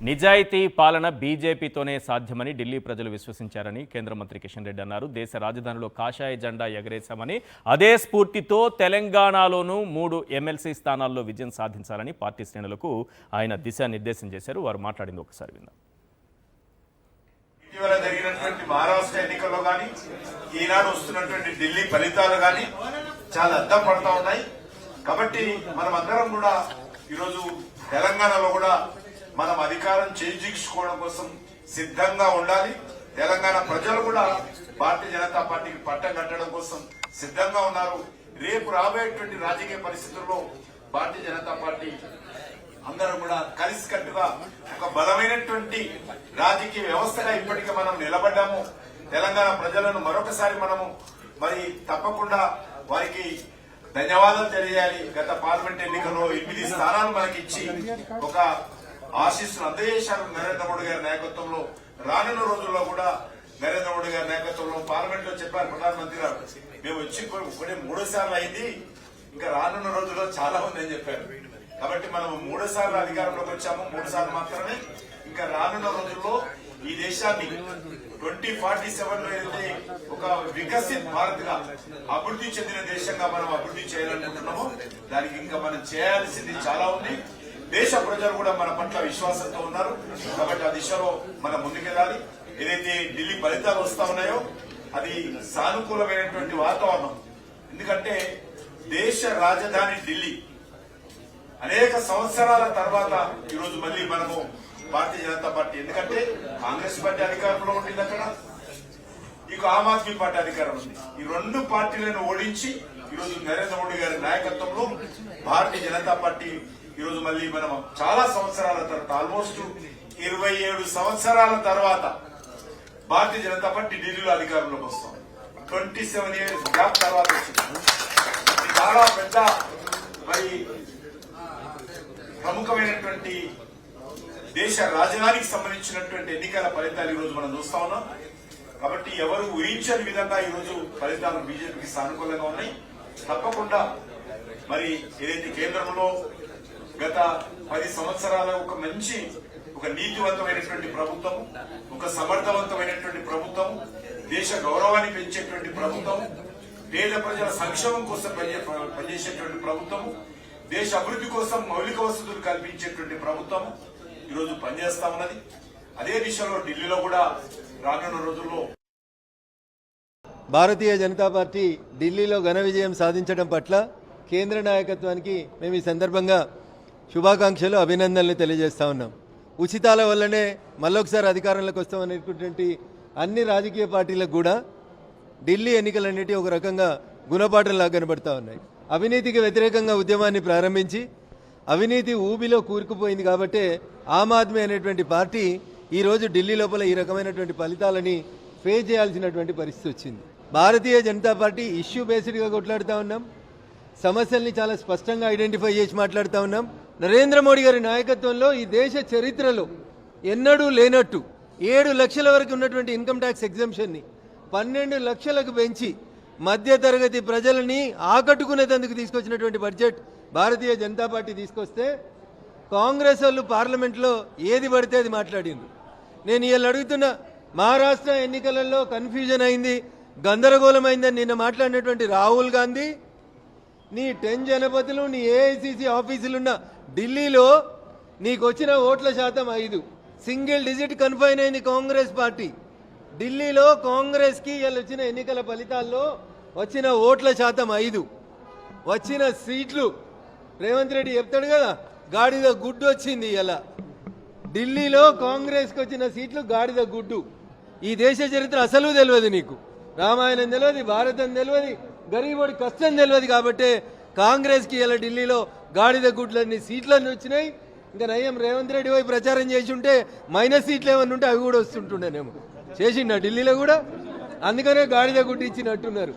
నిజాయితీ పాలన బీజేపీతోనే సాధ్యమని ఢిల్లీ ప్రజలు విశ్వసించారని కేంద్ర మంత్రి కిషన్ రెడ్డి అన్నారు. దేశ రాజధానిలో కాషాయ జెండా ఎగరేశామని, అదే స్ఫూర్తితో తెలంగాణలోనూ 3 ఎమ్మెల్సీ స్థానాల్లో విజయం సాధించాలని పార్టీ శ్రేణులకు ఆయన దిశానిర్దేశం చేశారు. వారు మాట్లాడింది ఒకసారి విందాం. ఇటీవల జరిగినటువంటి మహారాష్ట్ర ఎన్నికల్లో కానీ ఈనాడు వస్తున్నటువంటి ఢిల్లీ ఫలితాలు కానీ చాలా అద్దం పడతా ఉన్నాయి. కాబట్టి మనం అందరం కూడా ఈరోజు తెలంగాణలో కూడా మనం అధికారం చేజిక్చుకోవడం కోసం సిద్ధంగా ఉండాలి. తెలంగాణ ప్రజలు కూడా భారతీయ జనతా పార్టీకి పట్టం కట్టడం కోసం సిద్ధంగా ఉన్నారు. రేపు రాబోయేటువంటి రాజకీయ పరిస్థితుల్లో భారతీయ జనతా పార్టీ అందరూ కూడా కలిసికట్టుగా ఒక బలమైనటువంటి రాజకీయ వ్యవస్థగా ఇప్పటికే మనం నిలబడ్డాము. తెలంగాణ ప్రజలను మరొకసారి మనము మరి తప్పకుండా వారికి ధన్యవాదాలు తెలియాలి. గత పార్లమెంట్ ఎన్నికల్లో 8 స్థానాలు మనకి ఇచ్చి ఒక ఆశీస్సులు అందజేశారు నరేంద్ర మోడీ గారి నాయకత్వంలో. రానున్న రోజుల్లో కూడా నరేంద్ర మోడీ గారి నాయకత్వంలో పార్లమెంట్ లో చెప్పారు ప్రధానమంత్రి గారు, మేము వచ్చి కొన్ని 3 సార్లు అయింది, ఇంకా రానున్న రోజుల్లో చాలా ఉంది అని చెప్పారు. కాబట్టి మనం 3 సార్లు అధికారంలోకి వచ్చాము, 3 సార్లు మాత్రమే. ఇంకా రానున్న రోజుల్లో ఈ దేశాన్ని 2047 లో అయితే ఒక వికసిత్ భారత్ గా అభివృద్ధి చెందిన దేశంగా మనం అభివృద్ధి చేయాలనుకుంటున్నాము. దానికి ఇంకా మనం చేయాల్సింది చాలా ఉంది. దేశ ప్రజలు కూడా మన పట్ల విశ్వాసంతో ఉన్నారు. కాబట్టి ఆ దిశలో మనం ముందుకెళ్ళాలి. ఏదైతే ఢిల్లీ ఫలితాలు వస్తా ఉన్నాయో అది సానుకూలమైనటువంటి వాతావరణం. ఎందుకంటే దేశ రాజధాని ఢిల్లీ అనేక సంవత్సరాల తర్వాత ఈరోజు మళ్ళీ మనము భారతీయ జనతా పార్టీ, ఎందుకంటే కాంగ్రెస్ పార్టీ అధికారంలో ఉంటుంది, అక్కడ ఇక ఆమ్ ఆద్మీ పార్టీ అధికారం ఉంది. ఈ 2 పార్టీలను ఓడించి ఈరోజు నరేంద్ర మోడీ గారి నాయకత్వంలో భారతీయ జనతా పార్టీ ఈరోజు మళ్ళీ మనం చాలా సంవత్సరాల తర్వాత, ఆల్మోస్ట్ 27 సంవత్సరాల తర్వాత భారతీయ జనతా పార్టీ ఢిల్లీలో అధికారంలోకి వస్తాం. 27 years గ్యాప్ తర్వాత వచ్చింది. చాలా పెద్ద మరి ప్రముఖమైనటువంటి దేశ రాజధానికి సంబంధించినటువంటి ఎన్నికల ఫలితాలు ఈరోజు మనం చూస్తా ఉన్నాం. కాబట్టి ఎవరు ఊహించని విధంగా ఈరోజు ఫలితాలు బీజేపీకి సానుకూలంగా ఉన్నాయి. తప్పకుండా మరి ఏదైతే కేంద్రంలో గత 10 సంవత్సరాల ఒక మంచి ఒక నీతివంతమైనటువంటి ప్రభుత్వం, ఒక సమర్థవంతమైనటువంటి ప్రభుత్వం, దేశ గౌరవాన్ని పెంచేటువంటి ప్రభుత్వం, పేద ప్రజల సంక్షేమం కోసం పనిచేసేటువంటి ప్రభుత్వం, దేశ అభివృద్ధి కోసం మౌలిక వసతులు కల్పించేటువంటి ప్రభుత్వం ఈరోజు పనిచేస్తా ఉన్నది. అదే దిశలో ఢిల్లీలో కూడా రానున్న రోజుల్లో భారతీయ జనతా పార్టీ ఢిల్లీలో ఘన విజయం సాధించడం పట్ల కేంద్ర నాయకత్వానికి మేము ఈ సందర్భంగా శుభాకాంక్షలు, అభినందనలు తెలియజేస్తా ఉన్నాం. ఉచితాల వల్లనే మళ్ళొకసారి అధికారంలోకి వస్తామనేటువంటి అన్ని రాజకీయ పార్టీలకు కూడా ఢిల్లీ ఎన్నికలన్నిటి ఒక రకంగా గుణపాఠంలాగా కనబడతా ఉన్నాయి. అవినీతికి వ్యతిరేకంగా ఉద్యమాన్ని ప్రారంభించి అవినీతి ఊబిలో కూరుకుపోయింది కాబట్టి ఆమ్ ఆద్మీ అనేటువంటి పార్టీ ఈరోజు ఢిల్లీ లోపల ఈ రకమైనటువంటి ఫలితాలని ఫేస్ చేయాల్సినటువంటి పరిస్థితి వచ్చింది. భారతీయ జనతా పార్టీ ఇష్యూ బేస్డ్గా కొట్లాడుతూ ఉన్నాం. సమస్యల్ని చాలా స్పష్టంగా ఐడెంటిఫై చేసి మాట్లాడుతూ ఉన్నాం. నరేంద్ర మోడీ గారి నాయకత్వంలో ఈ దేశ చరిత్రలో ఎన్నడూ లేనట్టు 7 లక్షల వరకు ఉన్నటువంటి ఇన్కమ్ ట్యాక్స్ ఎగ్జంప్షన్ని 12 లక్షలకు పెంచి మధ్యతరగతి ప్రజలని ఆకట్టుకునేందుకు తీసుకొచ్చినటువంటి బడ్జెట్ భారతీయ జనతా పార్టీ తీసుకొస్తే కాంగ్రెస్ వాళ్ళు పార్లమెంట్లో ఏది పడితే అది మాట్లాడిండ్రు. నేను ఇవాళ అడుగుతున్నా, మహారాష్ట్ర ఎన్నికలలో కన్ఫ్యూజన్ అయింది, గందరగోళమైందని నిన్న మాట్లాడినటువంటి రాహుల్ గాంధీ, నీ 10 జనపదులు, నీ ఏఐసిసి ఆఫీసులున్న ఢిల్లీలో నీకు వచ్చిన ఓట్ల శాతం 5, సింగిల్ డిజిట్ కన్ఫైన్ అయింది కాంగ్రెస్ పార్టీ. ఢిల్లీలో కాంగ్రెస్కి ఇలా వచ్చిన ఎన్నికల ఫలితాల్లో వచ్చిన ఓట్ల శాతం 5, వచ్చిన సీట్లు రేవంత్ రెడ్డి చెప్తాడు కదా, గాడిద గుడ్డు వచ్చింది. ఇలా ఢిల్లీలో కాంగ్రెస్కి వచ్చిన సీట్లు గాడిద గుడ్డు. ఈ దేశ చరిత్ర అసలు తెలియదు నీకు, రామాయణం తెలియదు, భారతం తెలియదు, గరీబోడి కష్టం తెలియదు. కాబట్టి కాంగ్రెస్కి ఇలా ఢిల్లీలో గాడిద గుడ్లన్నీ సీట్లన్నీ వచ్చినాయి. ఇంకా నయం రేవంత్ రెడ్డి పోయి ప్రచారం చేసి ఉంటే మైనస్ సీట్లు ఏమన్నా ఉంటే అవి కూడా వస్తుంటుండేనేమో. చేసిండ ఢిల్లీలో కూడా, అందుకనే గాడిద గుడ్డు ఇచ్చినట్టున్నారు.